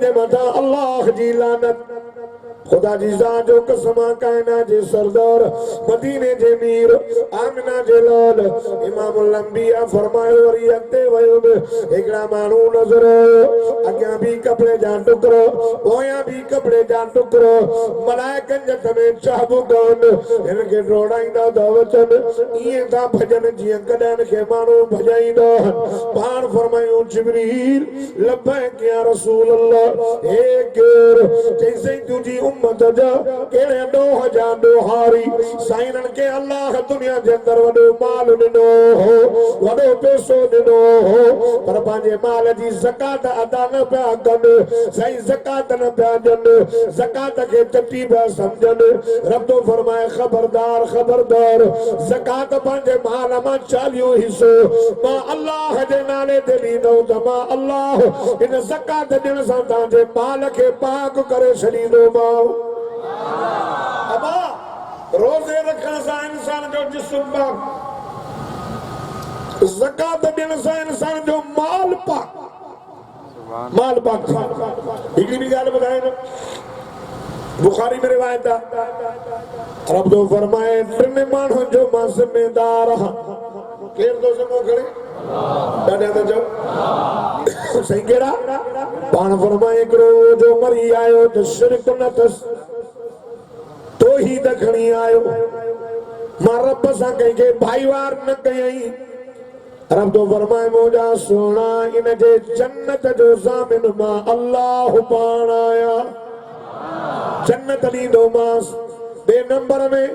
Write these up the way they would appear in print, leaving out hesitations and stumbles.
जे मथा अल्लाह जी लानत खुदा जी ज़ात जो कसम कायना जे सरदार मदीने जे मीर आमिना जे लाल इमामुल अंबिया फरमायो वरी अॻिते वयो हिकिड़ा माण्हू नज़र अॻियां भी कपिड़े जा टुकड़ा पोयां भी कपिड़े जा टुकड़ा मलाइकनि जे हथ में चाबुकान हिनखे डोड़ाईंदा था वचन इएं था भॼन जीअं कॾहिं खे माण्हू भॼाईंदा पाण फरमायूं जिब्रील लब्बैक या रसूल अल्लाह हे केर जैसे तुझी उम्मत जा केड़े ॾोह जा ॾोहारी साईंन के अल्लाह दुनिया जे अंदर वॾो माल ॾिनो हो वॾो पैसो ॾिनो हो पर पंहिंजे माल जी ज़कात अदा न पिया कनि साईं ज़कात न पिया ॾियनि ज़कात खे चटी पिया सम्झनि रब तो फरमाए खबरदार खबरदार ज़कात पंहिंजे माल मां 40 हिस्सो मां अल्लाह जे नाले ते ॾींदो त मां अल्लाह इन ज़कात ॾियण सां तव्हांजे माल खे पाक करे छॾींदो मां अबा रोज़े रखण सां इंसान जो जिस्म पाक ज़कात ॾियण सां इंसान जो माल पाक हिकिड़ी भी ॻाल्हि ॿुधाए न बुखारी में रिवायत आहे रब तो फरमाए टिनि माण्हुनि जो मां ज़िम्मेदार आहियां केर तो ज़िम्मो खणे ॾाढा त चओ सही केड़ा पाण फरमाए हिकिड़ो जो मरी आयो त शिरक न अथसि तो ही त खणी आयो मां रब सां कंहिंखे भाईवार न कयई रब तो फरमाए मुंहिंजा सोना इन जे जन्नत जो ज़ामिन मां अल्लाह पाण आया जन्नत ॾींदो मांस बे नंबर में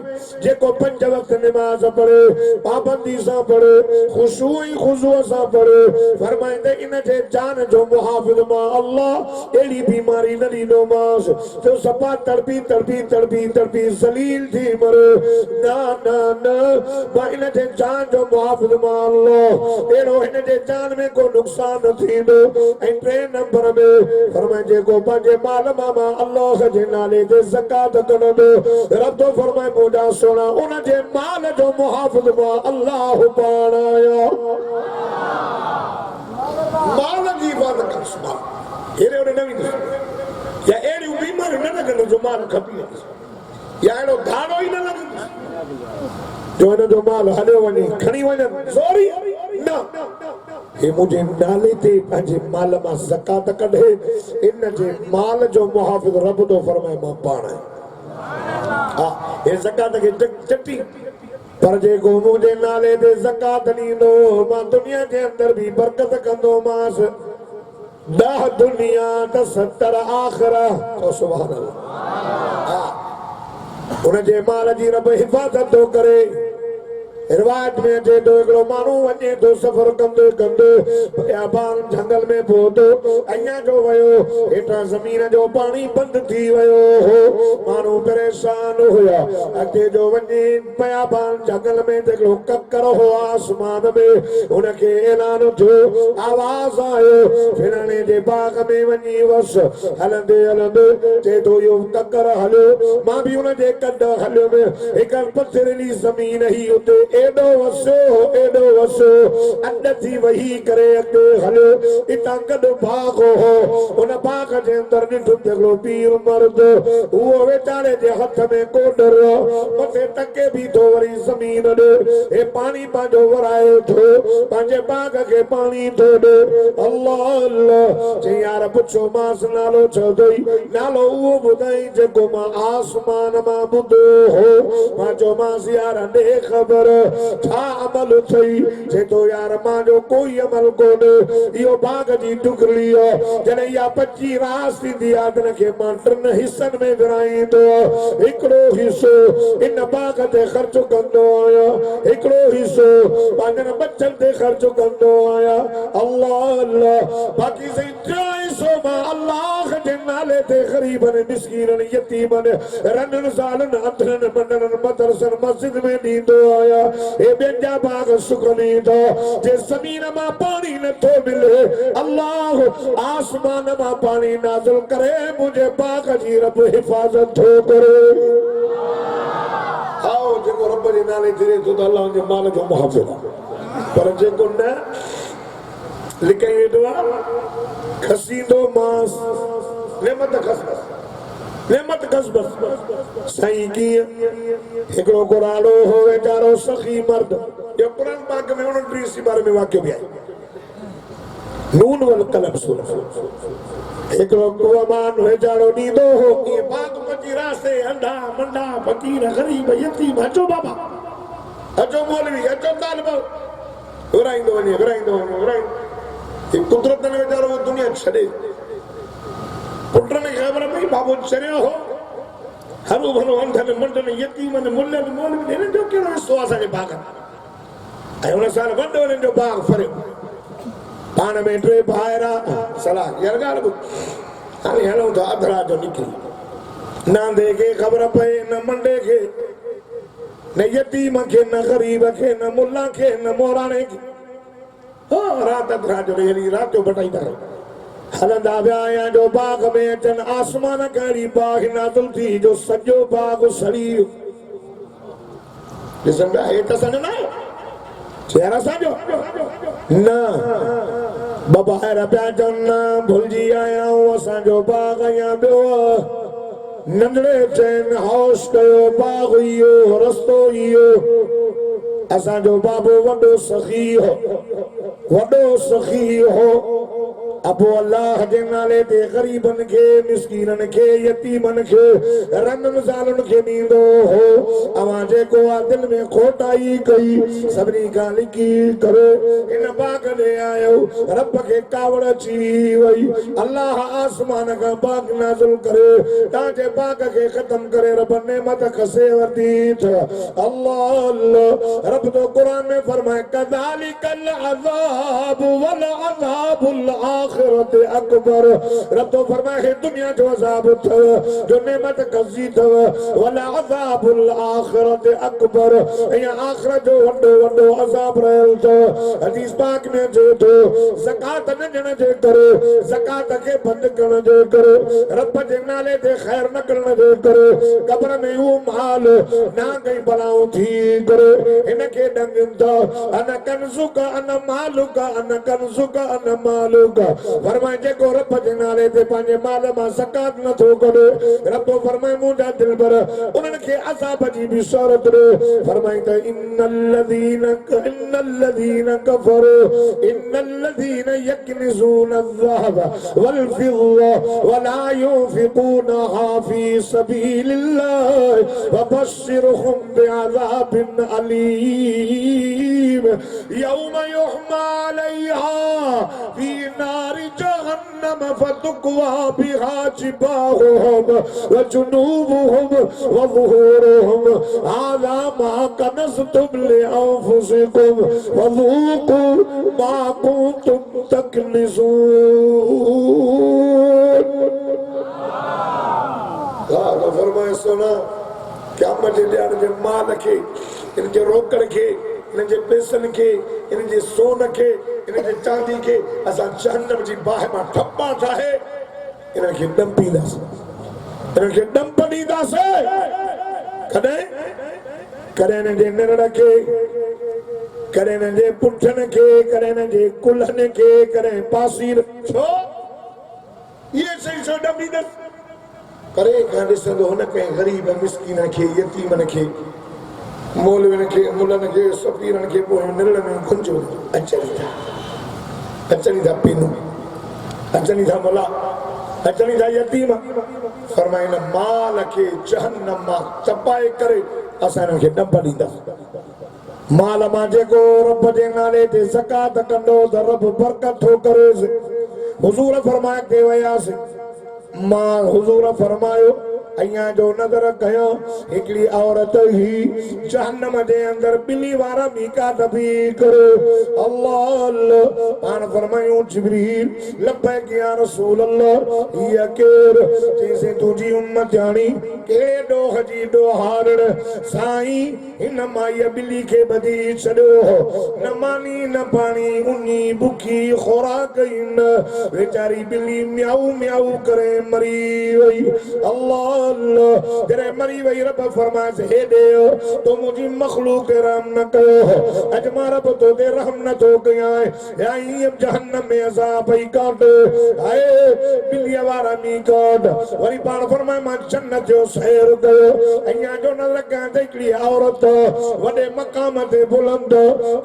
जेको 5 वक्त नमाज पढ़े पाबंदी सां पढ़े खुशूअ सां पढ़े फरमाइंदे इन जे जान जो मुहाफ़िज़ मां अल्लाह एड़ी बीमारी न ॾींदो मांस जो सफ़ा तड़पी ज़लील थी मरे न मां इन जे जान जो मुहाफ़िज़ मां अल्लाह एड़ो हिन जे जान में को नुक़सान न थींदो ऐं 3 नंबर में फरमाए जेको पंहिंजे माल मां अल्लाह जे नाले ते ज़कात कढंदो रब तो फरमाए मुंहिंजा सोना उन जे माल जो मुहाफ़िज़ मां अल्लाह पाण आया माल जी हिफ़ाज़त कर हेरे होॾे न वेंदुसि या अहिड़ियूं बीमारियूं न लॻनि जो माल खपी या अहिड़ो धाड़ो ई न लॻंदुसि जो हिन जो माल हलियो वञे खणी वञनि ज़ोरी न हे मुझे नाले ते पंहिंजे माल मां ज़कात कढे इन जे माल जो मुहाफ़िज़ रब तो फरमाए मां पाण आहियां ये ज़कात के चट्टी पर जेको मुझे नाले ते ज़कात ॾींदो मां दुनिया जे अंदर भी बरकत कंदो मांस 10 दुनिया त 70 आखिरत तो सुभान अल्लाह उन जे माल जी रब हिफ़ाज़त तो करे रिवायत में अचे तो हिकिड़ो माण्हू वञे तो सफ़र कंदे कंदे बियाबान जंगल में पहुतो अञा जो वियो हेठां ज़मीन जो पाणी बंदि थी वियो हो माण्हू परेशान हुया अॻिते जो वञे बियाबान जंगल में हिकिड़ो ककर हो आसमान में उनखे ऐलान थियो आवाज़ आयो फिरणे जे बाग में वञी वस हलंदे हलंदे चए तो इहो ककर हलियो मां भी उन जे कड हलियो हिकु पथरीली ज़मीन ही उते एडो वसो अड थी वही करे अॻिते हलियो इतां गॾु बाग हो उन बाग जे अंदर ॾिठो हिकिड़ो पीर मर्द उहो वेचारे जे हथ में कोडर मथे टके भी थो वरी ज़मीन ॾे हे पाणी पंहिंजो वराए थो पंहिंजे बाग खे पाणी थो ॾे अल्लाह अल्लाह चई यार पुछो मांस नालो छा अथई नालो उहो ॿुधाई जेको मां आसमान मां ॿुधो हो मां चयो मांस यार ॾे ख़बर छा अमल थई जे तो यार मां जो कोई अमल कोने इहो बाग जी टुकड़ी जॾहिं इहा 25 रास थींदी आहे त हिनखे मां 3 हिस्सनि में विराईंदो हिकिड़ो हिस्सो इन बाग ते ख़र्च कंदो आहियां हिकिड़ो हिस्सो पंहिंजनि बचनि ते ख़र्च कंदो आहियां अल्लाह अल्लाह बाक़ी सही 3 हिस्सो मां अल्लाह जे नाले ते ग़रीबनि मिस्कीननि यतीमनि रननि ज़ालनि अंधरनि मंडरनि मदरसनि मस्जिद में ॾींदो आहियां ए बेजा बाग सुखनी दो जे ज़मीन मां पानी न तो मिले अल्लाह आसमान मां पानी नाज़िल करे मुझे बाग जी रब हिफाजत थो करे आओ जेको रब जे नाले ते तो अल्लाह जे माल जो मुहाफ़िज़ पर जेको न लिखई वेठो आहे खसींदो मांस नेमत खसबस नेमत खसबस साईं कीअं हिकिड़ो घोराड़ो हो वेचारो सखी मर्द जो कुरान पाक में 29 बारे में वाक़ियो भी आहे नून वल कलम सूरत हिकिड़ो कुआमान वेचारो ॾींदो हो ये बाग पची रासे अंधा मंडा फकीर गरीब यतीम अचो बाबा अचो मौलवी अचो तालिब घुराईंदो वञे घुराईंदो कुदरत ने वेचारो वो दुनिया छॾे पुट ने ख़बर पई बाबू चरियो हो हरो भलो अंधनि मंडनि यतीमनि मुल्लनि मौलवी हिननि जो कहिड़ो हिसो आहे असांजे बाग ऐं हुन साल वॾो हिननि जो बाग फरियो पाण में टे भाइरा सलाह यार ॻाल्हि ॿुध हाणे हलूं था अध रात जो निकिरी नांदे खे ख़बर पए न मंडे खे न यतीम खे न ग़रीब खे न मुल्ला खे न मोराणे खे रात अध रात जो हली रात जो बटाईंदा हलंदा विया आहियां जो बाग में अचनि आसमान कहिड़ी बाग नाज़िल थी जो सॼो बाग सड़ी ॾिसंदा हेठि असांजो न चेहर असांजो न ॿ ॿाहिरि पिया चवनि न भुलिजी आया आहियूं असांजो बाग अञा ॿियो नंढड़े चइनि हौश कयो बाग इहो रस्तो इहो असांजो बाबो वॾो सखी हो अबो अल्लाह जे नाले ते गरीबन के मिस्कीनन के यतीमन के रंगन ज़ालुन के नींदो हो अवां जेको आ दिल में खोटाई कई सबनी का लिखी करो इन बाग दे आयो रब के कावड़ अची वई अल्लाह आसमान का बाग नाज़िल करे ताजे बाग के खत्म करे रब नेमत खसे वती अल्लाह अल्लाह रब तो कुरान में फरमाए कज़ालिकल अज़ाब वल अज़ाबुल आखिरत अकबर रब तो फरमाए दुनिया जो अज़ाब थव जो नेमत कज़ी थव वला अज़ाबुल आखिरत अकबर या आखिरत जो वडो अज़ाब रहल थव हदीस पाक में जे तो ज़कात न ॾियण जे करे ज़कात के बंद करण जे करे रब जे नाले ते खैर न करण जे करे कब्र में वो माल ना गई बलाऊं थी करे इनके डंगन था अन कंजुका अन मालुका अन कंजुका अन मालुका फरमाए जेको रब जे नाले ते पंहिंजे माल मां ज़कात न थो करे रब फरमाए मुंहिंजा दिलबर उन्हनि खे अज़ाब जी बि शौरत ॾे फरमाए त इन्नल लज़ीन कफरू इन्नल लज़ीन यक्निज़ून अज़्ज़हब वल फिद्दा वला युनफिकूनहा फी सबीलिल्लाह फबश्शिरहुम बिअज़ाबिन अलीम यौम युहमा अलैहा फी नारि जहन्नम फतुक्वा बिहा जिबाहुहुम व जुनूबुहुम व ज़ुहूरुहुम हाज़ा मा कनज़्तुम लिअन्फुसिकुम फ़ज़ूक़ू मा कुन्तुम तकनिज़ून फरमाए सोना क़यामत जे ॾियण जे माल खे इन जे रोकड़ खे इन जे पैसनि खे इन जे सोन खे इन जे चांदी खे असां जहन्नम जी बाहि मां ठपा ठाहे इन खे डंपींदासीं इन खे डंप ॾींदासीं कॾहिं कॾहिं इन जे निरड़ खे कॾहिं इन जे पुठनि खे कॾहिं इन जे कुल्हनि खे कॾहिं पासीर छो इहे शयूं छो डंपींदसि करे खां ॾिसंदो हुन कंहिं ग़रीब मिस्कीन खे यतीमनि खे मौलवियुनि खे मुलनि खे सफ़ीरनि खे पोइ निरड़ में गुंजो अचनि था पीनू अचनि था मुला अचनि था यतीम फरमाए हिन माल खे जहन्नम मां चपाए करे असां हिननि खे डंप ॾींदासीं माल मां जेको रब जे नाले ते ज़कात कंदो त रब बरकत थो करेसि हुज़ूर फरमाए के वयासीं मां हुज़ूर फरमायो अयां जो नज़र कयो हिकिड़ी औरत ही जहन्नम जे अंदर ॿिली वारा मीकात बि करे अल्लाह अल्लाह पाण फरमायूं जिब्रील लब्बैक या रसूल अल्लाह ये केर जैसे तुझी उम्मत जानी कहिड़े ॾोह जी ॾोहारड़ साईं हिन माईअ ॿिली खे ॿधी छॾियो न मानी न पाणी उनी बुखी खुराक न वीचारी ॿिली म्याऊ म्याऊ करे मरी वई अल्लाह अल्लाह तेरे मरी वही रब फरमाए हे दे तो मुझी मखलूक रहम न कयो अजमा रब तो दे रहम न तो गया है याई अब जहन्नम में अज़ाब ही काट आए बिलिया वारा मी काट वरी पान फरमाए मां जन्नत जो सैर कयो अया जो न लगा देखली औरत वडे मकाम ते बुलंद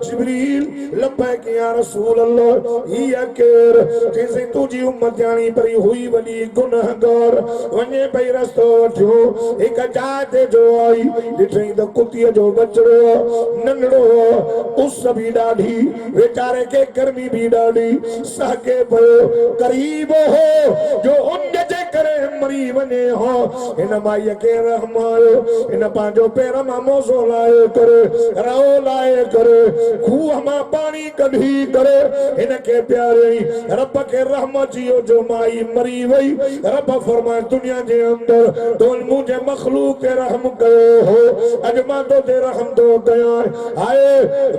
जिब्रील लब्बैक या रसूल अल्लाह ये केर जैसे तुझी उम्मत यानी परी हुई वली गुनाहगार वने भई रस्तो जो एक जाते जो आई दिठई तो कुतिया जो बचड़ो नंढड़ो उस भी डाढ़ी बेचारे के गर्मी भी डाढ़ी सहके भयो करीब हो जो उन जे करे मरी वने हो इन माई के रहमायो इन पांजो पैर मा मोसो लाए करे रो लाए करे खूह मा पानी कढी करे इन के प्यारे रब के रहमत जियो जो माई मरी वई रब फरमाए दुनिया जे अंदर तो मुझे मखलूक के रहम कयो हो अजमा तो दे रहम दो गया आए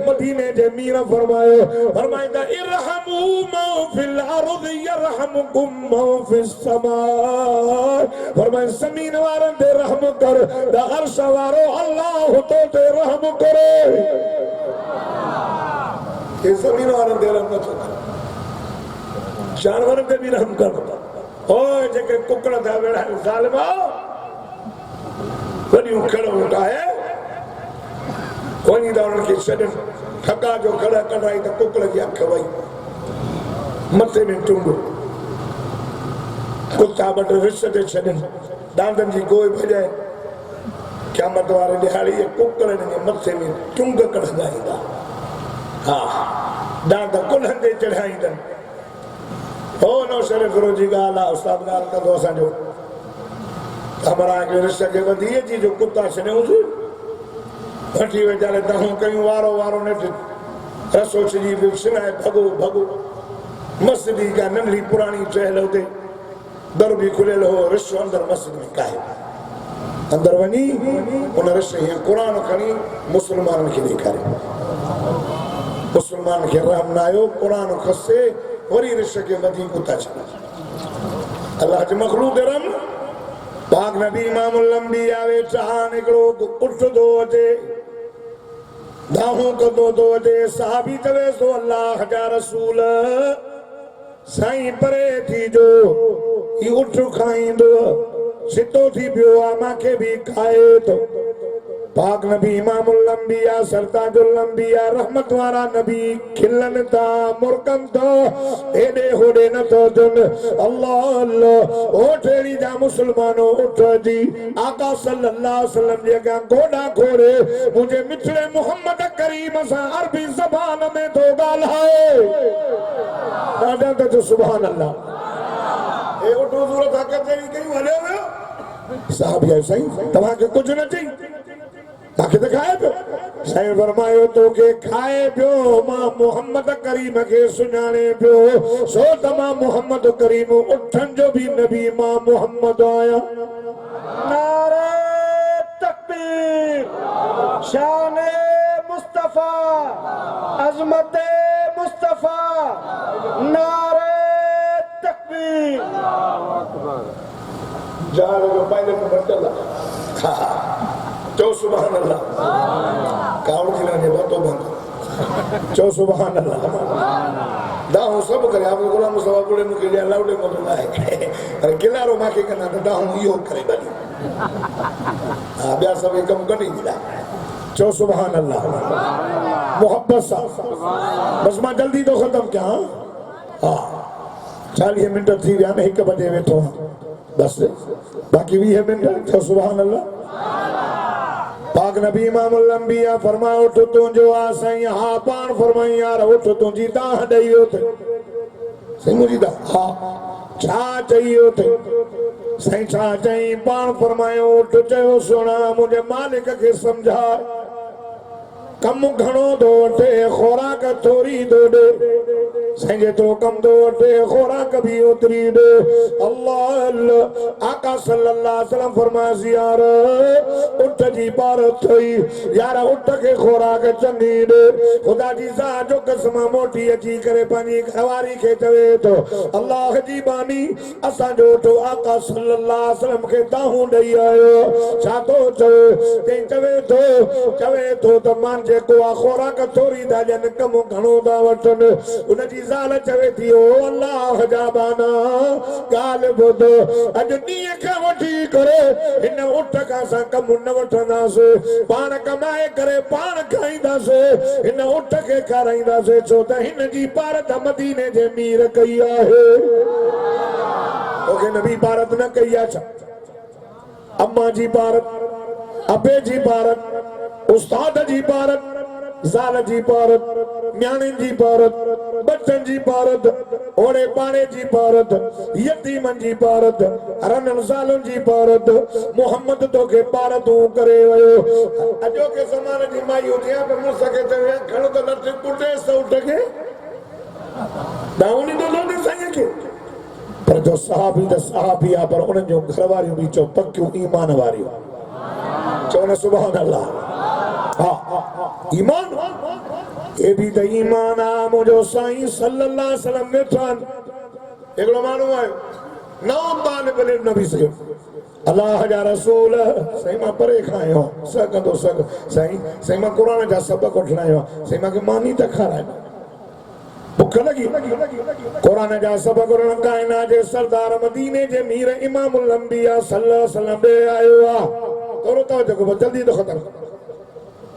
मदीने जे मीरा फरमायो फरमाइंदा इरहमू मा फिल अर्द यरहमुकुम मा फिस समा फरमाए जमीन वारन दे रहम कर द अर्श वारो अल्लाह तो दे रहम करे के जमीन वारन दे रहम कर जानवर पे भी रहम कर ओ जेके कुकड़ था वेड़ा जालिमा वनी खड़ा होता है कोनी दावन के छडन ठका जो खड़ा कढाई तो कुकड़ की अख वई मथे में टुंगो कुत्ता बट रिस ते छडन दांतन जी गोई भजाए क़यामत वारे दिहाड़ी ये कुकड़ ने मथे में टुंग कढाईंदा हां दांत कुल्हन ते चढ़ाईंदा ओ नो शरे गुरुजी गाला उस्ताद गाल का दोसा जो हमारा के रिश्ते के बदिए जी जो कुत्ता सने उस फटी वे जाले ता हूं कई वारो वारो ने रसो जी भी सुनाए भगो भगो मस्जिद का नंढी पुरानी चहल होते दर भी खुले हो रिश्तो अंदर मस्जिद में काहे अंदर वनी उन रिश्ते ये कुरान खणी मुसलमान के दिखारे मुसलमान के रहम नायो कुरान खसे वरी रिश्ते के बदी कुत्ता चला अल्लाह के मखलूक रम पाक नबी इमामुल अंबिया वे चाह निकलो उठ दो अचे दाहू कदो दो अचे साहबी तवे सो अल्लाह जा रसूल साईं परे थी जो ही उठ खाईंदो सितो थी पियो आ माखे भी खाए तो पाक नबी इमामुल अंबिया सरताजुल अंबिया रहमत वारा नबी खिलन ता मुरकन तो एडे होडे न तो जन अल्लाह अल्लाह ओ ठेड़ी जा मुसलमानो उठ जी आका सल्लल्लाहु अलैहि वसल्लम जे का गोडा खोरे मुझे मिठड़े मोहम्मद करीम सा अरबी ज़बान में तो गालाए दादा तो सुभान अल्लाह ए उठ जरूरत हक तेरी कई हले साहब ये सही तवा के कुछ न चाहिए ताकि दिखाए पियो साईं फरमायो तो के खाए पियो मां मोहम्मद करीम के सुनाने पियो सो तमा मोहम्मद करीम उठन जो भी नबी मां मोहम्मद आया नारे तकबीर शान मुस्तफा अजमत मुस्तफा नारे तकबीर जान जो पहले नंबर चला चो सुभान अल्लाह कावड़ खिलाने बातों बंद चो सुभान अल्लाह दाहू सब करे आप गुलाम मुस्तफा बोले नु के लिए लाउडे मत लाए अरे किलारो माके करना तो दाहू यो करे बनी हां ब्याह सब कम कटी दिला चो सुभान अल्लाह मोहब्बत सा बस मां जल्दी तो खत्म क्या हां 40 मिनट थी गया मैं 1 बजे बैठो बस बाकी 20 मिनट चो सुभान अल्लाह पाक नबी इमामुल अंबिया फरमा उठ तू जो आ सही हां पान फरमाई यार उठ तू जी दा दइयो थे सही मुजी दा हां छा चाहिए थे सही छा चाहिए पान फरमायो उठ चयो सोना मुझे मालिक के समझा कम घणो दो वठे खोराक थोरी दो दे संगे तो कम दो वठे खोराक भी उतरी दे अल्लाह अल्लाह आका सल्लल्लाहु अलैहि वसल्लम फरमाया यार उठ जी बारत थई यार उठ के खोराक चंगी दे खुदा जी सा जो कसम मोटी अची करे पानी खवारी के चवे तो अल्लाह जी बानी असा जो तो आका सल्लल्लाहु अलैहि वसल्लम के दाहू दई आयो छा तो चवे तो मान जे को खोराक थोरी दा जन कम घणो दा वठन उन जी ज़ाल चवे थी ओ अल्लाह जा बाना गाल बुध अज नीअ खां वठी करे हिन उठ का सा कम न वठंदासे पाण कमाए करे पाण खाईंदासे हिन उठ के खाराईंदासे छो त हिन जी भारत मदीने जे मीर कई आहे ओके नबी भारत न कई आहे अम्मा जी भारत अबे जी भारत उस्ताद जी भारत ज़ाल जी भारत न्याणी जी भारत बच्चन जी भारत ओड़े पाड़े जी भारत यतीमन जी भारत रनन ज़ालुन जी भारत मोहम्मद तो के भारत करे वयो अजो के ज़माने जी माई उठिया पर मुंह सके ते खणो तो लट पुटे सौट के दाउनी तो लोने संगे के पर जो सहाबी आ पर उन जो घरवारियों भी चो पक्कियों ईमान वारियों चौने सुभान अल्लाह हाँ ईमान ये भी तो ईमान आ मुझो साईं सल्लल्लाहु अलैहि वसल्लम ने ठान एकलो मानू आयो नौ तालिब इल्म नबी से अल्लाह जा रसूल सही मां परे खायो सकंदो सक सही मां कुरान जा सबक उठणायो सही मां के मानी त खाराय भुख लगी कुरान जा सबक उठण कायनात जे सरदार मदीने जे मीर इमामुल अंबिया सल्लल्लाहु अलैहि वसल्लम दे आयो आ तोरो तो देखो जल्दी तो खत्म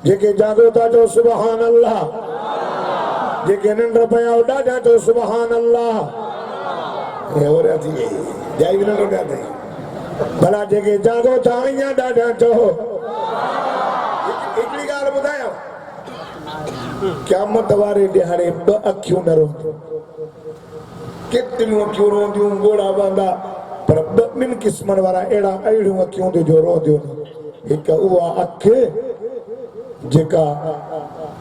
जेके जागो था जो सुभान अल्लाह जेके निंड पया डाडा जो सुभान अल्लाह ये हो रहा थी जाई बिना रो जाते भला जेके जागो था अया डाडा जो एकली गाल बुधायो क़यामत वारे दिहाड़े ब अखियूं न रोंदियूं केतिरियूं अखियूं रोंदियूं गोड़ा बांदा पर ॿिनि क़िस्मनि वारा अहिड़ियूं अखियूं जो रोंदियूं हिक उहा अख जेका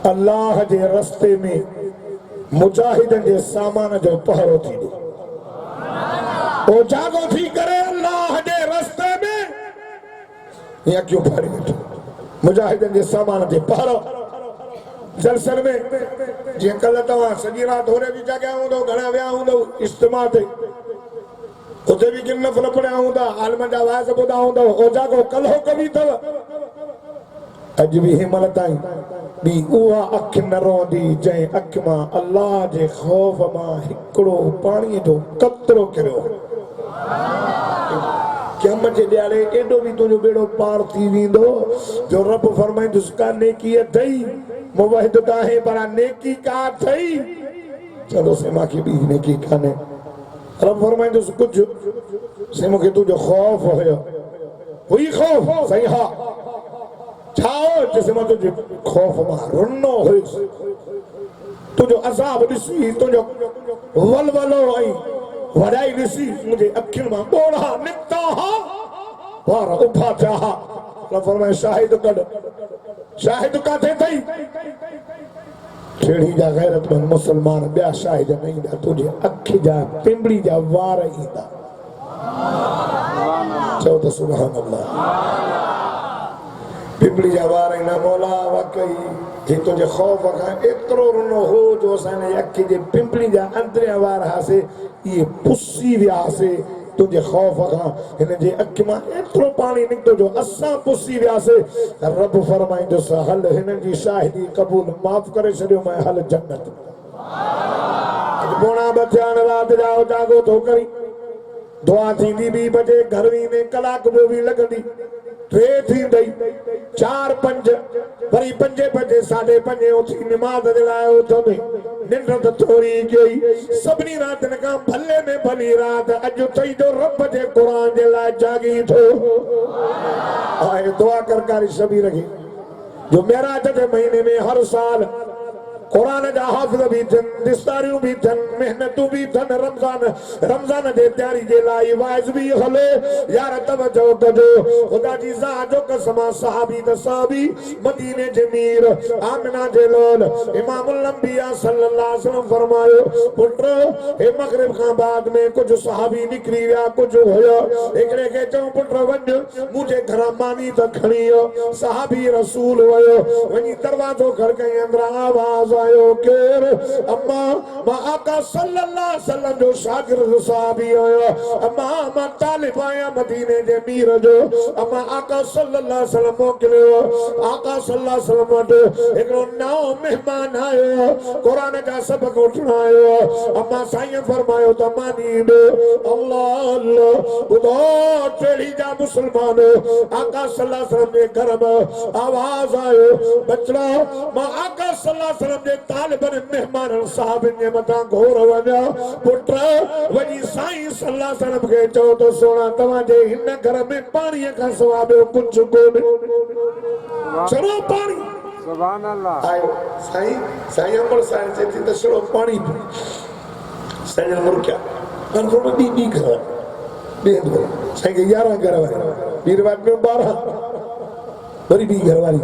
अल्लाह जे रस्ते में मुजाहिदनि जे सामान जो पहरो थी ॾे ओ जागो थी करे अल्लाह जे रस्ते में ये अखियूं फाड़ी वेठो मुजाहिदनि जे सामान जे पहरो जलसन में जे कल तव्हां सॼी राति होरे बि जाॻिया हूंदव घणा विया हूंदव इज्तिमा ते उते भी किन नफल पढ़िया हूंदा आलम जा वाइज़ ॿुधा हूंदव ओ जागो कल्हो कभी अथव अॼु बि हिमल ताईं ॿी उहा अखि न रोंदी जंहिं अखि मां अल्लाह जे ख़ौफ़ मां हिकिड़ो पाणीअ जो कतरो किरियो क़यामत जे ॾियारे एॾो बि तुंहिंजो बेड़ो पार थी वेंदो जो रब फरमाईंदुसि का नेकी अथई मुवहिद त आहे पर नेकी का अथई चलो से मांखे ॿी नेकी कान्हे रब फरमाईंदुसि कुझु से मूंखे तुंहिंजो ख़ौफ़ हुयो हुई ख़ौफ़ सही हा छा हो जैसे मां तुंहिंजे ख़ौफ़ मां रुनो हुयुसि तुंहिंजो अज़ाब ॾिसी तुंहिंजो वलवलो ऐं वॾाई ॾिसी मुंहिंजे अखियुनि मां ॿोड़ा निकिता हा वार उभा थिया हा रब फरमाए शाहिद कढ शाहिद काथे अथई छेड़ी जा गैरतमंद मुसलमान ॿिया शाहिद न ईंदा तुंहिंजे अखि जा पिंबड़ी जा वार ईंदा चओ त सुभान अल्लाह पिंबड़ी जा वार ईंदा मौला वाकई जे तुंहिंजे ख़ौफ़ खां एतिरो रुनो हो जो असांजे अखि जे पिंबड़ी जा अंदरियां वार हासे इहे पुसी वियासीं तुंहिंजे ख़ौफ़ खां हिन जे अखि मां एतिरो पाणी निकितो जो असां पुसी वियासीं रब फरमाईंदुसि हल हिननि जी शाहिदी क़बूल माफ़ करे छॾियो मैं हल जन्नत अॼु पोणा ॿ थिया राति जा जागो थो करी दुआ थींदी 2 बजे घरवी में कलाक ॿियो बि लॻंदी 3 थींदई 4 5 वरी 5 बजे 5:30 उथी नमाज़ जे लाइ उथंदे निंड त थोरी कई सभिनी रातिनि खां भले में भली राति अॼु अथई जो रब जे क़ुरान जे लाइ जागी थो हाणे दुआ कर कारी शबीर खे जो मेराज जे महीने में हर साल कुरान जा हाफ़िज़ भी थन दिस्तारियूं भी थन मेहनतूं भी थन रमज़ान जे तैयारी जे लाइ वाइज़ भी हले यार तवज्जो कजो खुदा जी ज़ात जो कसम सहाबी त सहाबी मदीने जे मीर आमिना जे लोल इमामुल अंबिया सल्लल्लाहु अलैहि वसल्लम फरमायो पुट हे मगरिब खां बाद में कुछ सहाबी निकरी विया कुछ होया एकड़े के चऊं पुट वञ मुझे घर मानी त खणी सहाबी रसूल वयो वञी दरवाजो खड़काई अंदरा आवाज आयो केर अम्मा मां आका सल्लल्लाहु अलैहि वसल्लम जो शागिर्द सहाबी आयो अम्मा मां तालिब आया मदीने जे मीर जो अम्मा आका सल्लल्लाहु अलैहि वसल्लम मोकिलियो आका सल्लल्लाहु अलैहि वसल्लम वटि हिकिड़ो नओं मेहमान आयो कुरान जा सबक वठणायो अम्मा साईं फरमायो त मानी दो अल्लाह अल्लाह ॿुधो टेड़ी जा मुसलमान आका सल्लल्लाहु अलैहि वसल्लम जे घर में आवाज आयो बचड़ा मां आका सल्लल्लाहु अलैहि वसल्लम जे तालिबन मेहमान साहबन जे मथां घोर वञा पुट वञी साईं सल्लल्लाहु अलैहि वसल्लम खे चओ त सोना तव्हां जे हिन घर में पाणीअ खां सवाइ ॿियो कुझु कोन्हे चलो पाणी सुभान अल्लाह आयो साईं अमर साईं चए थी त चलो पाणी साईं मुर्किया पर थोरो ॿी घर ॿिए साईं खे 11 घर वारी ॿी रिवाज में 12 वरी ॿी घर वारी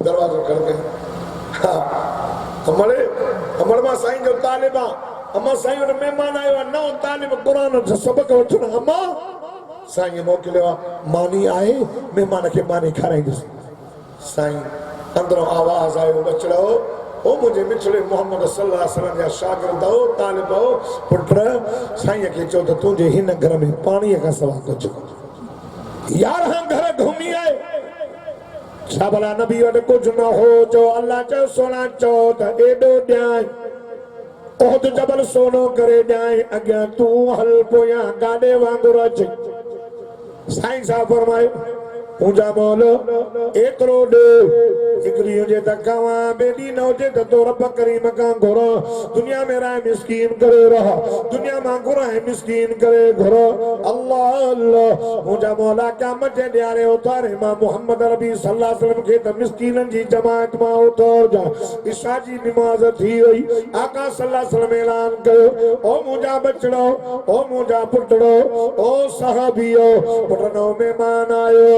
दरवाजो खड़के हाँ अमर मां साईं जो तालिब अम्मा साईं वटि महिमान आयो आहे नओं तालिब क़ुरान जो सबक वठण अम्मा साईं मोकिलियो मानी आहे महिमान खे मानी खाराईंदुसि साईं अंदरों आवाज आयो बचड़ो ओ मुझे मिठड़े मोहम्मद सल्लल्लाहु अलैहि वसल्लम जा शागिर्द हो तालिब हो पुट साईं खे चओ त तुंहिंजे हिन घर में पाणीअ खां सवाइ कुझु कोन्हे 11 घर घुमी आए छा भला नबी वटि कुझु न हो जो अल्लाह चयो सोना चओ त एॾो ॾियां ओहद जबल सोनो करे ॾियां अॻियां तूं हल पोयां गाॾे वांगुरु अच साईं साहब फरमायो मुंहिंजा मौल एतिरो ॾे हिकिड़ी हुजे त कवां ॿिए न हुजे त तो रब करीम खां घुरो दुनिया में रह मिस्कीन करे रह दुनिया मां घुराए मिस्कीन करे घुरो अल्लाह अल्लाह मुंहिंजा मौला क़यामत जे ॾियारे उतारे मां मोहम्मद नबी सल्लल्लाहु अलैहि वसल्लम खे त मिस्कीननि जी जमात मां उतार जा इशा जी नमाज़ थी वई आका सल्लल्लाहु अलैहि वसल्लम ऐलान कयो ओ मुंहिंजा बचड़ो ओ मुंहिंजा पुटड़ो ओ सहाबियो पुटनो महिमान आयो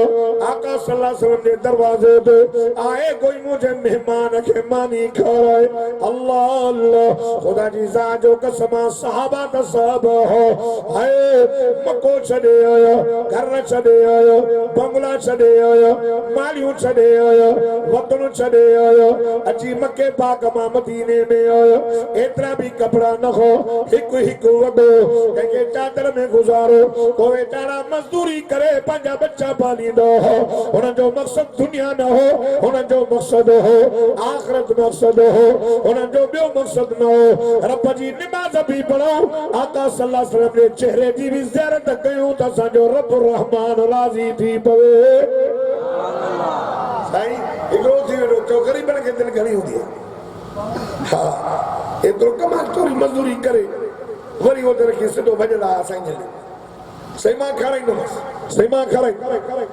आका सल्लल्लाहु अलैहि वसल्लम के दरवाजे पे आए कोई मुझे मेहमान के मानी खाए अल्लाह अल्लाह खुदा जी ज़ात जो कसम सहाबा का सब हो हाय मको छड़े आया घर छड़े आया बंगला छड़े आया मालियूं छड़े आया वतन छड़े आया अची मक्के पाक मां मदीने में आया एतरा भी कपड़ा न हो हिक हिक वडो के चादर में गुजारो कोई तारा मजदूरी करे पंजा बच्चा पाली दो उन जो मकसद दुनिया न हो उन जो मकसद हो आखिरत मकसद हो उन जो बियो मकसद न हो रब जी नमाज भी पढ़ो आका सल्लल्लाहु अलैहि वसल्लम के चेहरे की भी ज़ियारत कयूं त असांजो रब रहमान राज़ी थी पवे साईं हिकिड़ो थी वेठो चो ग़रीबन खे दिलि घणी हूंदी आहे हा एतिरो कमाए थोरी मज़दूरी करे वरी वो रखी सिधो भॼंदा साईं जे सही मां खाराईंदुमि सही मां खाराई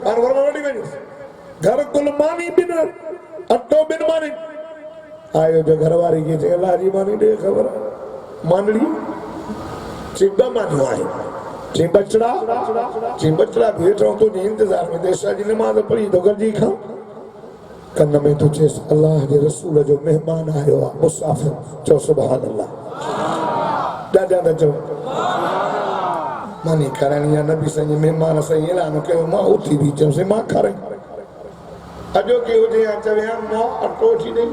पर वरी वठी वञुसि घर कुल मानी बिन अटो बिन मानी आयो जो घर वारी खे चए अलाह जी मानी ॾे ख़बर मानड़ी चई 2 मानियूं आहिनि चई बचड़ा वेठो तुंहिंजे इंतज़ार में देशा जी नमाज़ पढ़ी तो गॾिजी खां कन में तूं चएसि अलाह जे रसूल जो महिमान आयो आहे मुसाफ़िर चओ सुभान अल्लाह ॾाढा त चओ मानी खाराइणी आहे नबी साईं जे महिमान साईं ऐलान कयो मां उथी बि चयुसि मां खाराई अॼो की हुजे या चवे मां अटो वठी ॾेई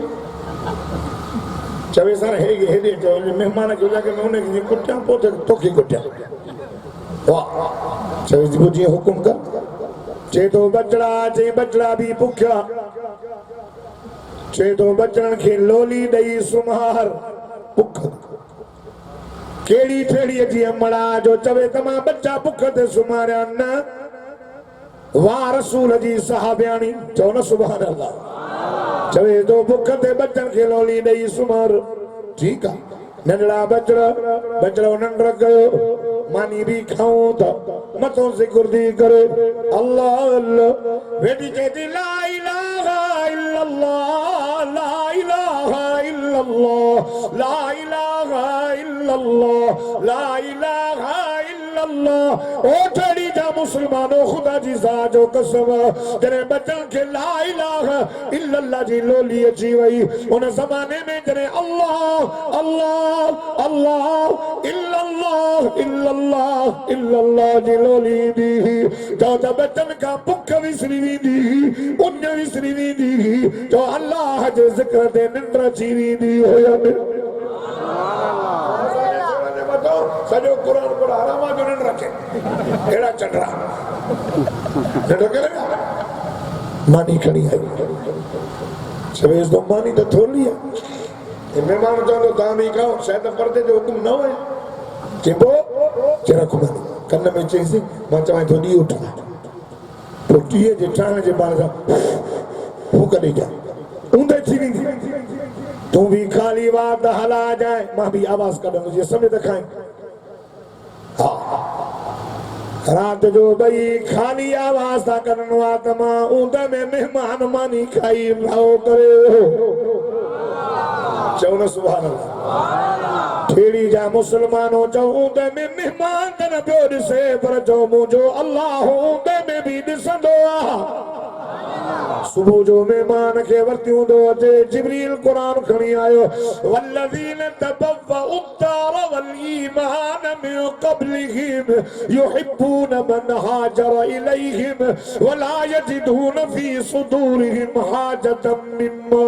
चवे सर हेॾे चयो महिमान खे हुजे मैं उनखे कुटियां पोइ तोखे कुटियां वाह चवे थी जीअं हुकुम कर चए थो बचड़ा चई बचड़ा बि बुखिया चए थो बचड़नि खे लोली ॾेई सुम्हार बुख केड़ी ठेड़ी जी अमड़ा जो चवे त मां बच्चा बुख ते सुमारिया न वाह रसूल जी सहाबियाणी चओ न सुभान अल्लाह चवे तो बुख ते बच्चन खे लोली ॾेई सुमार ठीक है नंढड़ा बचड़ो नंढड़ कयो मानी भी खाऊं त मथों जिक्र दी करे अल्लाह अल्लाह वेठी चए थी ला इलाहा इल्लल्लाह ला इलाहा ला इलाहा इल्लल्लाह ला इलाहा इल्लल्लाह। ओ ठड़ी जा मुसलमानों खुदा जी ज़ात जो कसम जने बचन के ला इलाहा इल्लल्लाह जी लोली अची वई उन ज़माने में जने अल्लाह अल्लाह अल्लाह इल्लल्लाह इल्लल्लाह इल्लल्लाह जी लोली दी जो त बचन का भुख विसरी वेंदी उन विसरी वेंदी जो अल्लाह जे ज़िक्र ते निंड अची वेंदी हुयनि। सॼो क़ुरान पर हरामा जो न रखे एड़ा चंडरा नंढो करे मानी खणी आई सवेस तो मानी तो थोड़ी है मेहमान चवंदो तव्हां बि खाओ शायदि पर्दे जो हुकुम न हुए चइबो जरा घुमानी कन में चईंसि मां चवां थो ॾी उठ पोइ ॾीए जे ठाहिण जे बारे सां हू कॾहिं जा ऊंदे थी वेंदी तूं भी खाली बात हला जाए मां भी आवाज कढंदो जे समय त खाई रात जो भई खाली आवाज था करनो आ त मां ऊंद में मेहमान मानी खाई लाओ करे चवण सुभान अल्लाह ठेड़ी जा मुसलमानों चओ ऊंद में मेहमान त न पियो ॾिसे पर चओ मुंहिंजो अल्लाह ऊंद में भी ॾिसंदो आ। सुबह जो मेहमान के वर्तियों दो अचे जिब्रील कुरान खणी आयो वल्लज़ीन तबव्वउ الدار والईमान मिन क़ब्लिहिम युहिब्बून मन हाजर इलैहिम वला यजिदून फी सुदूरिहिम हाजतम मिम्मा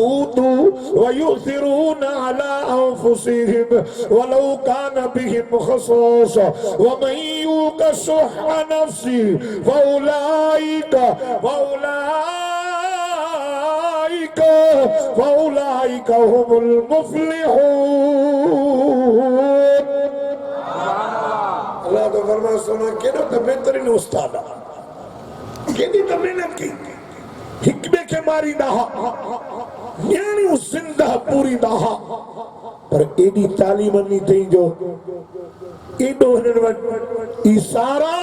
ऊतू वयुसिरून अला अनफुसिहिम वलौ कान बिहिम खसासा वमन यूक़ शुह नफ्सी फउलाइका फउलाइका हुमुल मुफ्लिहून। अल्लाह तो फरमाए सोना केॾो त बेहतरीन उस्ताद आहे केॾी त महिनत कई हिक ॿिए खे मारींदा हुआ न्याणियूं ज़िंदा पूरींदा हुआ पर एॾी तालीम ॾिनी अथई जो एॾो हिननि वटि इशारा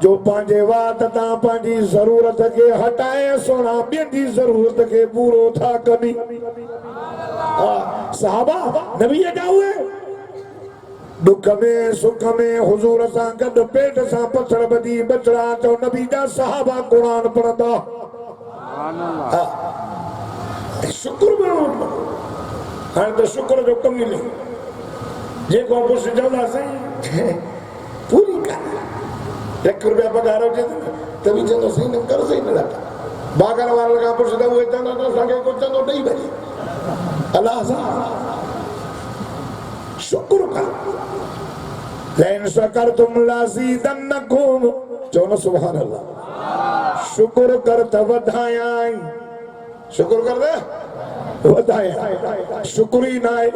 जो पंहिंजे वात तां पंहिंजी ज़रूरत खे हटाए सोना ॿियनि जी ज़रूरत खे पूरो था कनि। सहाबा नबीअ जा उहे दुख में सुख में हुजूर सां गॾु पेट सां पथर ॿधी बचड़ा तो नबी जा सहाबा कुरान पढ़ंदा शुक्र में हाणे त शुक्र जो कमु मिले जेको कुझु चवंदासीं पूरी कर ₹1 पगार हुजे त बि चवंदो सही न कर सही न लॻा बागर वारनि खां पुछंदा उहे चवंदा त असांखे कुझु चवंदो ॾेई वञे अलाह सां शुक्र कर लइन शकरतुम लाज़ीदन्नकुम चवण सुभान अल्लाह शुक्र कर त वधायां शुक्र कर दे वधायां शुक्र ई न आहे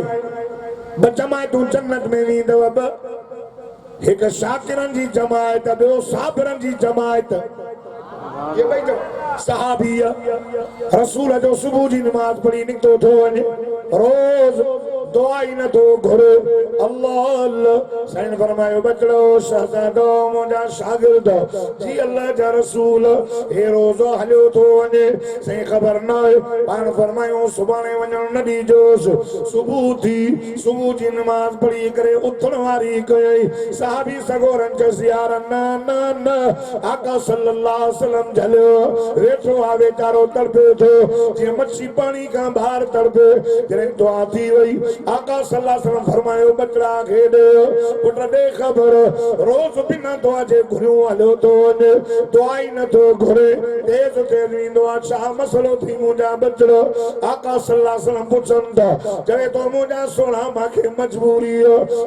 ॿ जमायतूं जन्नत में वेंदव एक शाकिरन जी जमायत ॿियो साबिरन जी जमायत ये भाई जो सहाबी रसूल जो सुबह जी नमाज पढ़ी निकतो थो वञे रोज दुआ ही न तो घुरे अल्लाह अल्लाह साईं फरमायो बचड़ो शहजादो मुंहिंजा शागिर्द जी अल्लाह जा रसूल हे रोज़ हलियो थो वञे साईं ख़बर न आहे पाण फरमायो सुभाणे वञण न ॾिजोस सुबह थी सुबह जी नमाज पढ़ी करे उथण वारी कयई सहाबी सगोरन चयोसि यार न न न आका सल्लल्लाहु अलैहि वसल्लम झलियो वेठो आ वेचारो तड़पे थो जीअं मच्छी पाणी खां ॿाहिरि तड़पे जॾहिं दुआ थी वई आका सल्लल्लाहु अलैहि वसल्लम फरमायो बचड़ा खे पुट ॾे ख़बर रोज़ बिना दुआ जे घुरियूं हलियो थो वञे दुआ ई नथो घुरे तेज़ तेज़ ईंदो आहे छा मसलो थी मुंहिंजा बचड़ो आका सल्लल्लाहु अलैहि वसल्लम पुछनि था चवे थो मुंहिंजा सोना मूंखे मजबूरी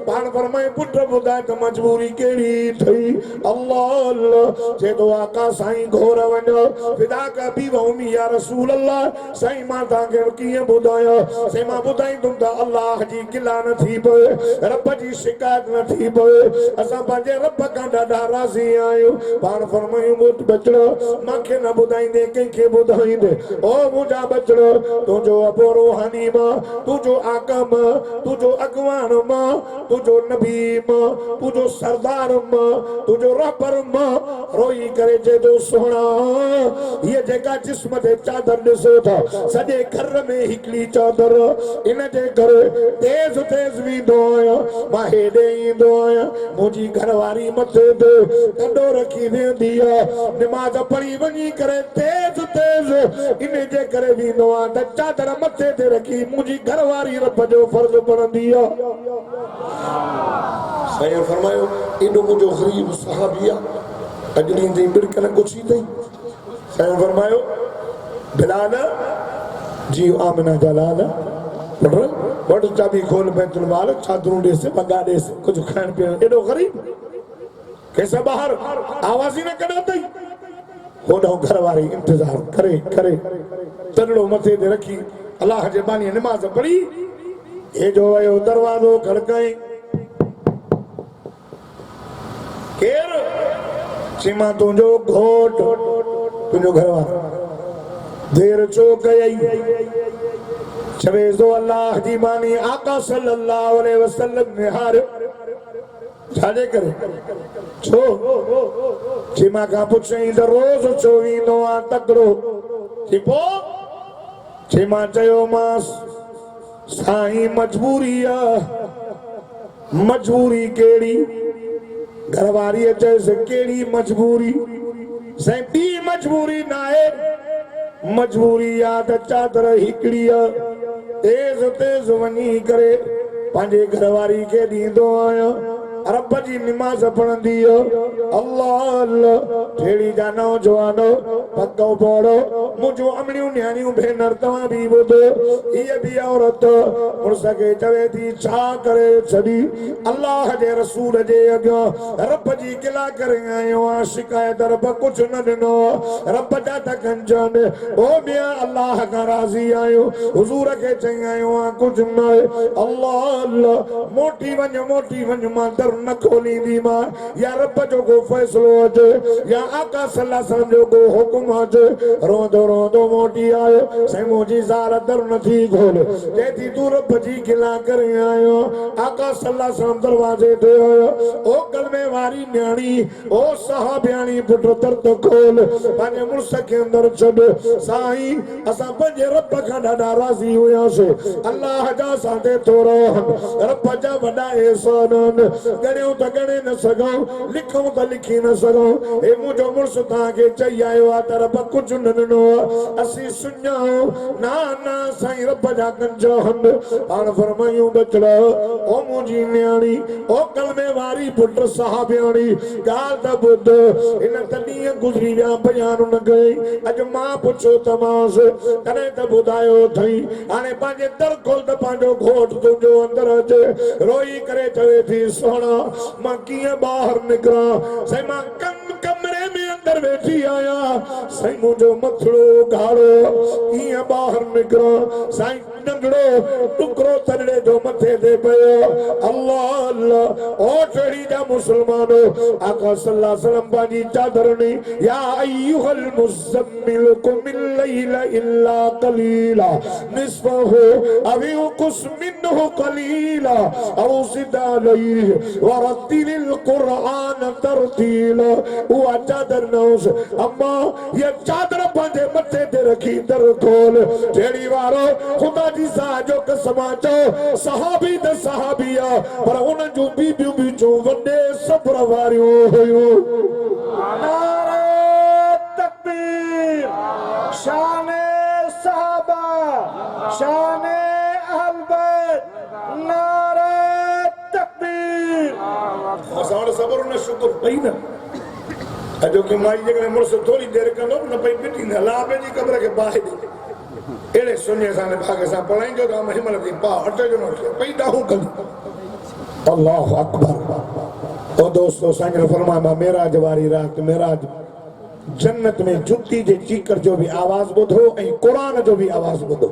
पाण फरमाए पुट ॿुधाए त मजबूरी कहिड़ी थई अल्लाह अल्लाह चए थो आका साईं घोर वञो फिदा का बी वमी या रसूल अल्लाह साईं मां तव्हांखे कीअं ॿुधायां साईं मां ॿुधाईंदुमि त अल्लाह अल्लाह जी गिला न थी पवे, रब जी शिकायत न थी पवे। असां पंहिंजे रब खां ॾाढा राज़ी आहियूं। पाण फरमायूं मुठ बचड़ो मूंखे न ॿुधाईंदे कंहिंखे ॿुधाईंदे। ओ मुंहिंजा बचड़ो तुंहिंजो अबो रूहानी मां, तुंहिंजो आका मां, तुंहिंजो अॻवान मां, तुंहिंजो नबी मां, तुंहिंजो सरदार मां, तुंहिंजो रहबर मां रोई करे चए थो सोहणा हीअ जेका जिस्म ते चादर ॾिसो था सॼे घर में हिकिड़ी चादर, इन जे करे तेज़ तेज़ वेंदो आहियां मां, हेॾे ईंदो आहियां मुंहिंजी घरवारी मथे ते कंडो रखी वेंदी आहे, निमाज़ पढ़ी वञी करे तेज़ तेज़ इन जे करे वेंदो आहे त चादर मथे ते रखी मुंहिंजी घरवारी रब जो फर्ज़ पढ़ंदी आहे। साईं फरमायो एॾो मुंहिंजो ग़रीब सहाबी आहे, अॼु ॾींहं ताईं बिड़कल कुछ ही अथई। साईं फरमायो बिलाल जी आमिना जा लाल वटि चाबी खोल बैतुल माल, चादरूं ॾेसि वॻा ॾेसि कुझु खाइण पीअण। एॾो ग़रीब कंहिंसां ॿाहिरि आवाज़ ई न कढो अथई। होॾो घर वारी इंतज़ार करे करे तनड़ो मथे ते रखी अलाह जे बानी निमाज़ पढ़ी हेॾो वियो, दरवाज़ो खड़काई, केरु? चईमां तुंहिंजो घोट, तुंहिंजो घर वारो। देर छो कयई? चवे थो अल्लाह जी बानी आका सल्लल्लाहु अलैहि वसल्लम ने हारियो। छाजे करे? छो? चईमां खां पुछई त रोज़ छो ईंदो आहे तकिड़ो? चई पोइ? चईमां चयोमांसि साईं मजबूरी आहे। मजबूरी कहिड़ी? घरवारी चयसि कहिड़ी मजबूरी? साईं ॿी मजबूरी न आहे, मजबूरी आहे त चादर हिकिड़ी आहे, तेज़ तेज़ वञी करे पंहिंजे घरवारी खे ॾींदो आहियां, रब जी निमाज़ पढ़ंदी अल्लाह अल्लाह। ठेड़ी जा नौजवानो पको बोड़ो मुंहिंजूं अमड़ियूं न्याणियूं भेनर तव्हां बि ॿुधो, हीअ बि औरत मुड़ुस खे चवे थी छा करे छॾी अल्लाह जे रसूल जे अॻियां रब जी गिला करे आयो आहियां, शिकायत रब कुझु न ॾिनो, रब जा त गंजनि ओ ॿिया अल्लाह खां राज़ी आहियूं, हुज़ूर खे चई आयो आहियां कुझु न आहे। अल्लाह अल्लाह मोटी वञ मां दर न खोलींदी मां, या रब जो को फैसलो अचे या आका सल्लल्लाहु अलैहि वसल्लम जो को हुकुम अचे। रोंदो रोंदो मोटी आयो, साईं मुंहिंजी ज़ाल दर नथी खोले, चए थी तूं रब जी गिला करे आयो। आका सल्लल्लाहु अलैहि वसल्लम दरवाजे ते आयो, ओ कलमे वारी न्याणी ओ सहाबियाणी पुट दर त खोल, पंहिंजे मुड़ुस खे अंदर छॾ। साईं असां पंहिंजे रब खां ॾाढा राज़ी हुयासीं, अल्लाह जा साथे थोरो रब जा वॾा एहसान गणियूं त गणे न सघूं, लिखूं त लिखी न सघूं। हे मुंहिंजो मुड़ुस तव्हांखे चई आयो आहे त रब कुझु न ॾिनो आहे, असीं सुञाऊं ना ना साईं रब जा गंज हंड। पाण फरमायूं बचड़ा ओ मुंहिंजी न्याणी ओ कलमे वारी पुट सहाबियाणी ॻाल्हि त ॿुध, इन त ॾींहं गुज़री विया बयान न कई, अॼु मां पुछो तमांसि तॾहिं त ॿुधायो अथई। हाणे पंहिंजे दर खोल त पंहिंजो घोट तुंहिंजो अंदर अचे, रोई करे चवे थी सोहणा मां कीअं ॿाहिरि निकिरां? साईं मां कमरे में अंदर वेठी आहियां, साईं मुंहिंजो मथड़ो घाड़ो कीअं ॿाहिरि निकिरां? साईं नंढड़ो टुकड़ो तनड़े जो मथे ते पियो। अल्लाह अल्लाह ओ टेड़ी जा मुसलमानो आका सल्लल्लाहु अलैहि वसल्लम पंहिंजी चादरनी या अय्युहल मुज़म्मिल कुमिल लैल इल्ला कलीला निस्फहु अव युक़ुस मिन्हु कलीला औ ज़िद अलैहि वरत्तिलिल क़ुरआन तरतीला। उहा चादर नौस अम्मा ये चादर पंहिंजे मथे ते रखी दर खोल, टेड़ी वारो ख़ुदा जी ज़ात जो कसम चो सहाबी त सहाबिया पर उन जूं बीबियूं बि जो वॾे सब्र वारियूं हुयूं। नारे तकबीर, शाने सहाबा, शाने अहल बैत, नारे तकबीर। असां वटि सब्र न शुक्र पई न, अॼो की माई जेकॾहिं मुड़ुस थोरी देरि कंदो न पई पिटी न ला पंहिंजी कब्र खे बाहि ॾे, अहिड़े सुञे सां भाग सां पढ़ाईंदो त हिमल थी पा अटजो न पई ॾाहूं कंदी। अल्लाह अकबर। ओ दोस्तो साईं फरमाया मेराज वारी रात, मेराज जन्नत में जुती जे चीकर जो भी आवाज ॿुधो ऐं क़ुरान जो भी आवाज ॿुधो।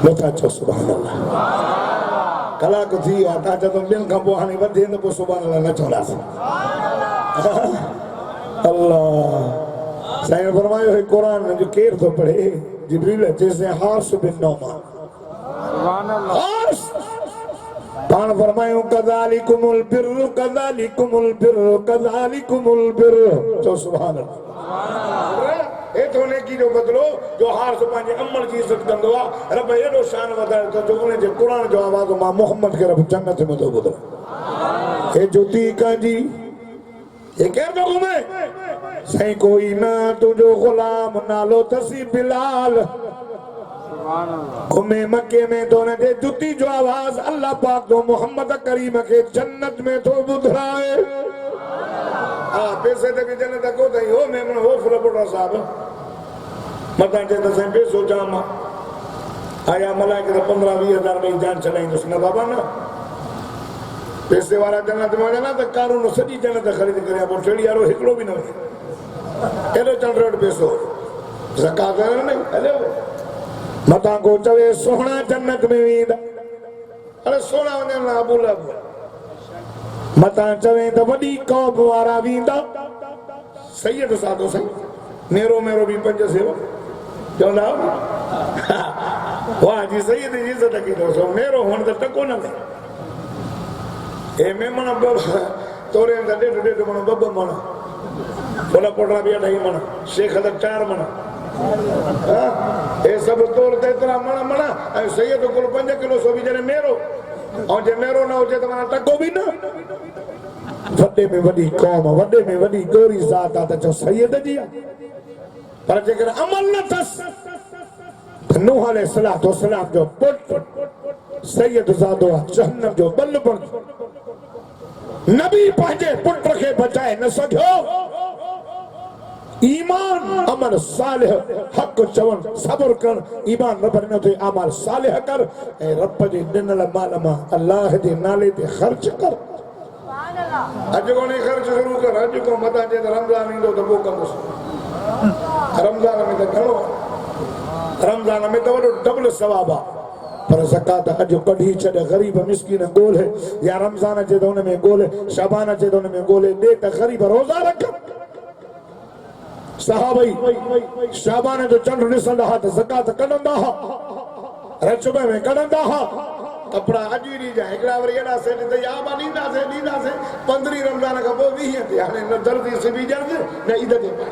नथा चो सुभान अल्लाह कलाक थी आता जदों ॿियनि खां पोइ हाणे वधे त पोइ सुभान अल्लाह न चवंदासीं अल्लाह साईं फरमायो है कुरान जो केर थो पढ़े जिब्रील चेस हारिस बिन नौमान सुभान अल्लाह हारिस पाण फरमायो कज़ालिकुमुल बिर्रु कज़ालिकुमुल बिर्रु कज़ालिकुमुल बिर्रु चो सुभान अल्लाह ए तो नेकी जो बदलो जो हारिस पंहिंजे अमल जी इज़त कंदो आहे रब एॾो शान वधाए थो जो उन जे कुरान जो आवाज़ मां मोहम्मद खे रब जन्नत में थो ॿुधो हे ज्योति काजी ये केर थो घुमे साईं कोई ना तुझो गुलाम नालो तसी बिलाल घुमे मक्के में तो ने जुती जो आवाज अल्लाह पाक जो मोहम्मद करीम के जन्नत में तो बुधराए हां पैसे ते भी जन्नत को दई हो मेमन हो फुलपुरा साहब मता जे त साईं पैसो जाम आया मलाइका 15-20 में जान चलाईंदुस न बाबा ना पैसे वाला जन्नत में वञे त कानून सॼी जन्नत ख़रीद करे पोइ ठेड़ी वारो हिकिड़ो बि न वञे एॾो चल रहियो पैसो ज़कात न हले मता को चवे सोना जन्नत में वेंदा अरे सोना वञण लाइ अबू लहब मता चवे त वॾी कौम वारा वेंदा सैयद साधो सही मेरो मेरो भी 5 सेवा चवंदा वाह जी सैयद जी इज़त की तो मेरो हुन त टको न ले ए मेमन तोरे अंदर डेढ़ मण 2 मण बोला पोटरा भी 2.5 मण शेख द 4 मण ए सब तोर ते इतना मण ए सैयद को 5 किलो सो भी जने मेरो और जे मेरो न होजे त मां टको भी न वडे में वडी कौम वडे में वडी गोरी जात त जो सैयद जी पर जेकर अमल न थस नूह अलैहिस्सलाम जो पुट सैयद ज़ादो जहन्नम जो बल बन नबी पंहिंजे पुट खे बचाए न सघियो ईमान अमल सालिह हक चवन सब्र कर ईमान रब न थे अमल सालिह कर ए रब जे ॾिनल माल मां अल्लाह जे नाले ते ख़र्च कर सुभान अल्लाह अॼु कोने ख़र्च शुरू कर अॼु को मता जे रमजान ईंदो त पोइ कंदुसि रमजान में त घणो रमजान में तो डबल सवाब पर ज़कात अज कढी छॾ गरीब मिस्किन गोले या रमजान जे तो में गोले शबान जे तो में गोले दे त गरीब रोजा रख सहाबई शबान जो चंड ॾिसंदा हा त ज़कात कढंदा हा रजब में कढंदा हा कपड़ा अज ही जा एकड़ा वरी एड़ा सेट त या बा नींदा से 15 रमजान का पोइ 20 ते हाने न दर्दी से भी जर्द न ईद ते पाए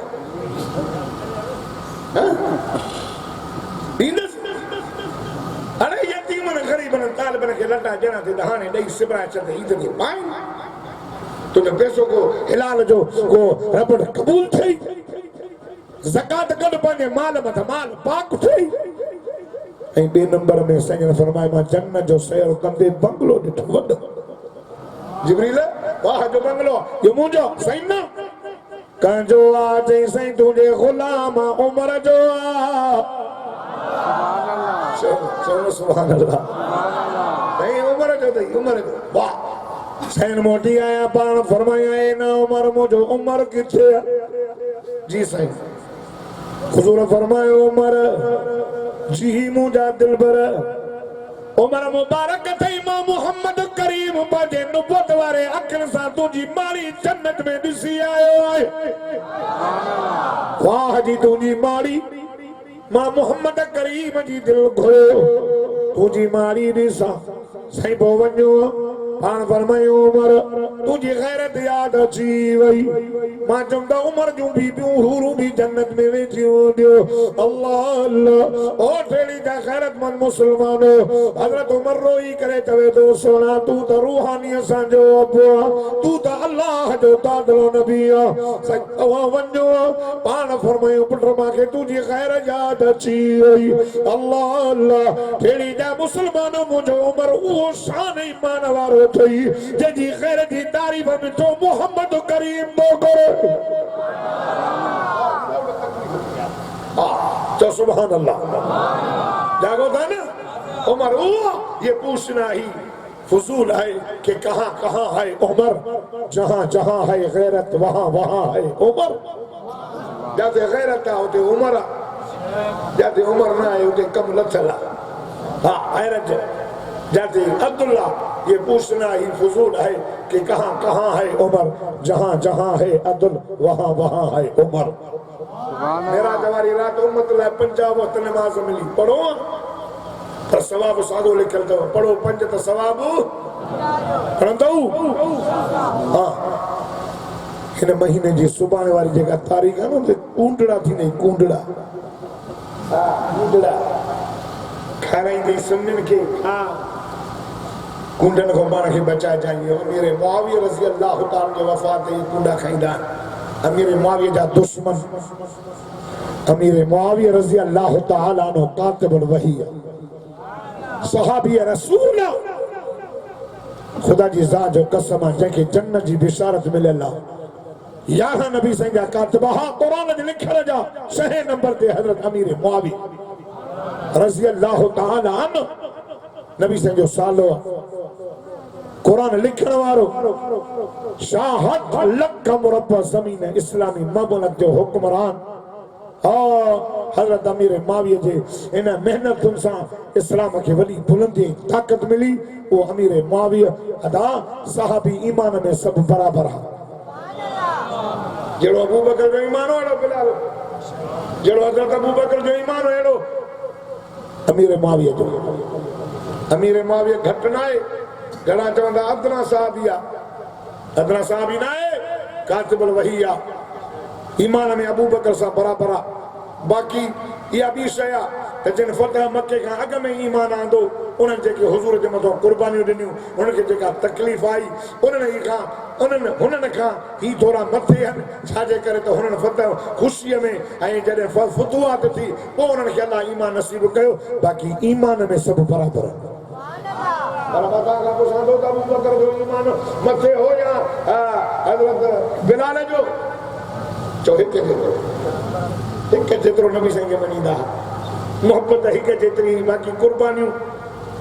अरे यतीमन गरीबन तालिबन के लटा जना थे दहाने दई सिबरा चंद ईद के पाए तो जब पैसों को हिलाल जो को रब कबूल थई ज़कात कढ पंहिंजे माल मथ माल पाक थई ऐं 2 नंबर में सजन फरमाए मां जन्नत जो सैर कंदे बंगलो ॾिठो वॾो जिब्रील वाह जो बंगलो यो मुंहिंजो सही न कंजो आ चई सही तुंहिंजे गुलाम उमर जो आ सुभान अल्लाह नहीं उमर जो दई उमर जो वाह सैन मोटी आया पाण फरमाया ए ना उमर मुझो उमर किथे जी सही हुजूर फरमायो उमर जी मुझा दिलबर उमर मुबारक थई मां मोहम्मद करीम पंहिंजे नुबुवत वारे अखियुनि सां तुंहिंजी माड़ी जन्नत में ॾिसी आयो आहे वाह जी तुंहिंजी माड़ी मां मोहम्मद करीम जी दिल खोयो तुंहिंजी माड़ी ॾिसां साईं पोइ वञो पाण फरमायो उमर तुंहिंजी गैरत यादि अची वई मां चवंदा उमर जूं बीबियूं हूरूं भी जन्नत में वेठियूं हूंदियूं अल्लाह अल्लाह ओ ठेड़ी जा गैरतमंद मुसलमानो हज़रत उमर रोई करे चवे तो सोना तू त रूहानी असांजो अबू तू त अल्लाह जो तादलो नबी आ वञो पाण फरमायो पुट मांखे तुंहिंजी गैर यादि अची वई अल्लाह अल्लाह ठेड़ी जा मुसलमानो मुंहिंजो उमर उहो शान ईमान वारो थई जंहिंजी गैरत जी तारीफ़ में तो मोहम्मद करीम तो करे तो सुभान अल्लाह जागो था ना उमर वो ये पूछना ही फजूल है कि कहां कहां है उमर जहां जहां है गैरत वहां वहां है उमर जाते गैरत होते उमर जाते उमर ना है उते कम लथला हाँ हैरत जाते अब्दुल्ला ये पूछना ही फजूल है कि कहाँ कहाँ है उमर, जहाँ जहाँ है अब्दुल वहाँ वहाँ है उमर। मेरा जवारी रात उम्मत ला 50 वक्त नमाज मिली, पढ़ो तो सवाब सादो लिखल तो पढ़ो 5 तो सवाब पढ़ंदो। हाँ इन महीने जी सुभाणे वारी जेका तारीख़ है न कूंडड़ा थी नहीं कूंडड़ा, हाँ कूंडड़ा खाराईंदी सुन्नन के, हाँ कुंडन को पाण खे बचा चाहिए। अमीर मुआविया रज़ी अल्लाह ताला के वफ़ात ते कुंडा खाईंदा। अमीर मुआविया जा दुश्मन अमीर मुआविया रज़ी अल्लाह ताला अन्हु कातिबुल वही सहाबी रसूल खुदा जी ज़ात जो कसम जंहिंखे जन्नत जी बिशारत मिलियल आहे। 11 नबी साईं जा कातिब, हा क़ुरान जे लिखियल जा 6 नंबर ते हज़रत अमीर मुआविया रज़ी अल्लाह ताला अन्हु नबी साईं जो सालो कुरान लिखण वारो शाहत लख मुरब्बा ज़मीन इस्लामी ममलक जो हुक्मरान हज़रत अमीर मुआविया जे इन मेहनतुनि सां इस्लाम खे वॾी बुलंदी ताक़त मिली। वो अमीर मुआविया अदा सहाबी ईमान में सब बराबर है। जेड़ो अबू बकर जो ईमान हो एड़ो बिलाल, जेड़ो हज़रत अबू बकर जो ईमान हो एड़ो अमीर मुआविया जो। अमीर मुआविया घट ना है, घणा चवंदा अदना साहबिया, अदना साहबी ना है, कातिबुल वही आ, ईमान में अबू बकर सां बराबर आ। बाकी इहा बि शइ आहे त जिन फतह मके खां अॻु में ईमान आंदो उन्हनि जेके हुज़ूर जे मथां क़ुर्बानियूं ॾिनियूं उन्हनि खे जेका तकलीफ़ आई हुननि खां ही थोरा मथे आहिनि। छाजे करे त हुननि फतह ख़ुशीअ में ऐं जॾहिं फतुहात थी पोइ उन्हनि खे अलाह ईमान नसीब कयो। बाक़ी ईमान में सभु बराबरि मथे हो या हज़रत बिलाल जो चो हिकु जेतिरो नबी साईं खे मञींदा, मोहबत हिकु जेतिरी, बाक़ी कुर्बानियूं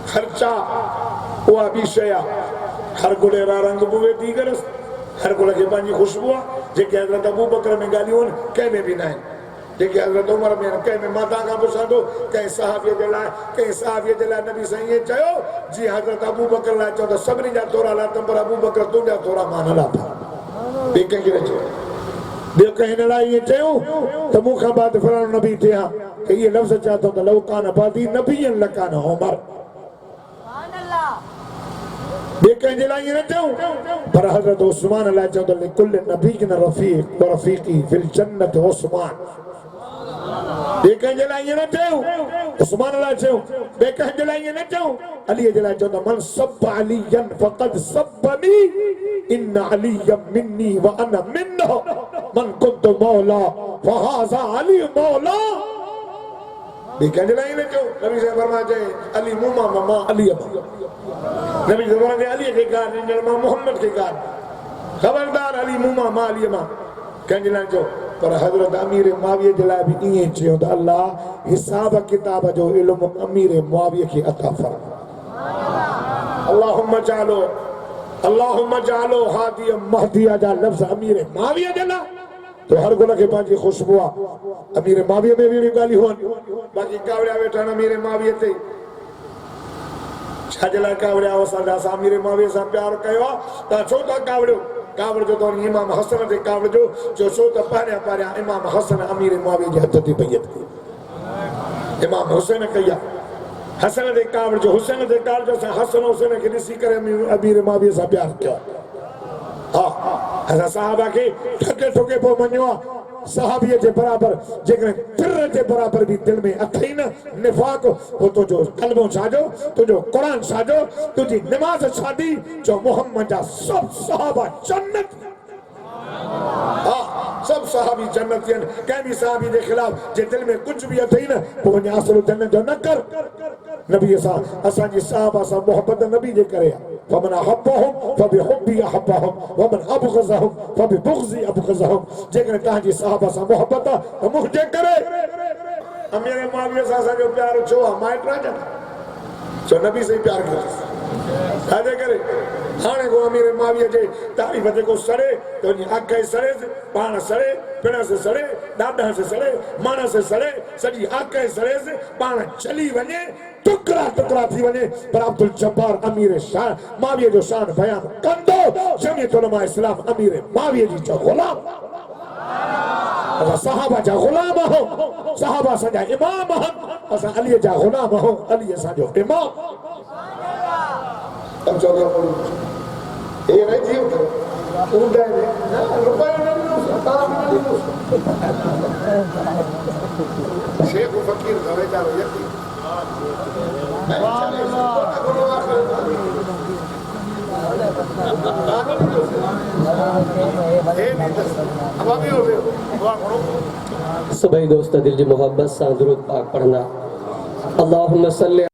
ख़र्चा उहा बि शइ आहे। हर गुल रंग बुवे थी करसि, हर गुल खे पंहिंजी ख़ुशबू आहे। जेके हज़रत अबू बकर में ॻाल्हियूं आहिनि कंहिं में बि न आहिनि, जेके हज़रत उमर में आहिनि कंहिं में। मां तव्हां खां पुछां थो कंहिं सहाबीअ जे लाइ नबी साईं ईअं चयो जीअं हज़रत अबू बकर लाइ चयो त सभिनी जा थोरा लाथम पर अबू बकर तुंहिंजा थोरा मां न लाथा। ॿिए कंहिंखे न चयो, ॿियो कंहिं हिन लाइ ईअं चयो त मूंखां बाद फलाणो नबी थिया त इहे लफ़्ज़ चया थो त लौ कान बादी नबीयन लकान उमर। ॿिए कंहिंजे लाइ ईअं न चयूं, पर हज़रत उस्मान लाइ चयो त लिकुल नबीयन रफ़ीक़ व रफ़ीक़ी फिल जन्नत उस्मान। ॿिए कंहिंजे लाइ ईअं न चयूं, उस्मान लाइ चयूं। ॿिए कंहिंजे लाइ ईअं न चयूं, अलीअ जे लाइ चयो त मन सब अलीयन फ़क़द सब्बनी इन अलीयम मिन्नी व अना मिन्हु मन कुंतु मौला फहाज़ा अली मौला। ॿिए कंहिंजे लाइ ईअं न चयूं। नबी साईं फरमाए चई अली मुमा मां अली नबी ज़माने अली के गार ॾिनल मां मोहम्मद के गार, खबरदार अली मुमा मां अली मां कंहिंजे लाइ चयो। पर हज़रत अमीर मुआविया जे लाइ बि ईअं चयो त अल्लाह हिसाब किताब जो इल्मु अमीर मुआविया खे अता फरमा। अल्लाहुम्मा जालो हादिय महदिया जा लफ़्ज़ अमीर मुआविया जे लाइ तो हर गुल खे पंहिंजी ख़ुशबू आहे। अमीर मुआविया में बि अहिड़ियूं ॻाल्हियूं आहिनि। बाक़ी कावड़िया वेठा आहिनि अमीर मुआविया ते, छाजे लाइ कावड़िया? असां अमीर मुआविया सां प्यार कयो आहे। तव्हां छो था कावड़ियो? कावड़ जो त इमाम हसन ते कावड़ियो जो छो त पहिरियां इमाम हसन अमीर मुआविया जे हथ ते बैयत कई, इमाम हुसैन कई आहे। हसन ते कावड़ जो हुसैन ते कावड़ जो असां हसन हुसैन खे ॾिसी करे अमीर मुआविया सां प्यार कयो आहे। हा असां साहबा खे ठके ठुके पोइ मञियो आहे। सहाबीअ जे बराबरि जेकॾहिं तिर जे बराबरि बि दिलि में अथई न निफ़ाक़, पोइ तुंहिंजो कलमो छाजो, तुंहिंजो क़ुरान छाजो, तुंहिंजी निमाज़ छाडी, जो मोहम्मद जा सभु सहाबा जन्नत। हा सब सहाबी जन्नती आहिनि। कंहिं बि सहाबी जे ख़िलाफ़ जे दिलि में कुझु बि अथई न पोइ वञी आसिरो जन्नत जो न कर। नबी सां असांजी सहाबा सां मोहबत नबी जे करे आहे। फमन अहब्बहुम फबिहुब्बी अहब्बहुम वमन अबग़ज़हुम फबिबुग़ज़ी अबग़ज़हुम। जेकॾहिं तव्हांजी सहाबा सां मोहबत आहे त मुंहिंजे करे। अमीर मुआविया सां असांजो प्यार छो आहे? माइट राजन छो नबी सां प्यार कयो छाजे करे? हाणे को अमीर मुआविया जे तारीफ़ जेको सड़े त वञी अख सड़े, पाण सड़े, पिणस सड़े, ॾाॾा से सड़े माना से सड़े सॼी आके सड़े से पाण चली वञे टुकड़ा टुकड़ा थी वञे पर अब्दुल जब्बार अमीर शान माविया जो शान बयान कंदो जमीयत उलमा इस्लाम अमीर माविया जी जो गुलाम असा सहाबा जा गुलाम हो सहाबा सजा इमाम हो असा अली जा गुलाम हो अली असा जो इमाम अब चलो ए नहीं जीव तो उड़े ना रुपए नहीं शेख फकीर गवेचा यकी सभई दोस्त दिल जी मोहब्बत सां दुरूद पाक पढ़ना अल्लाहुम्मा सल्ली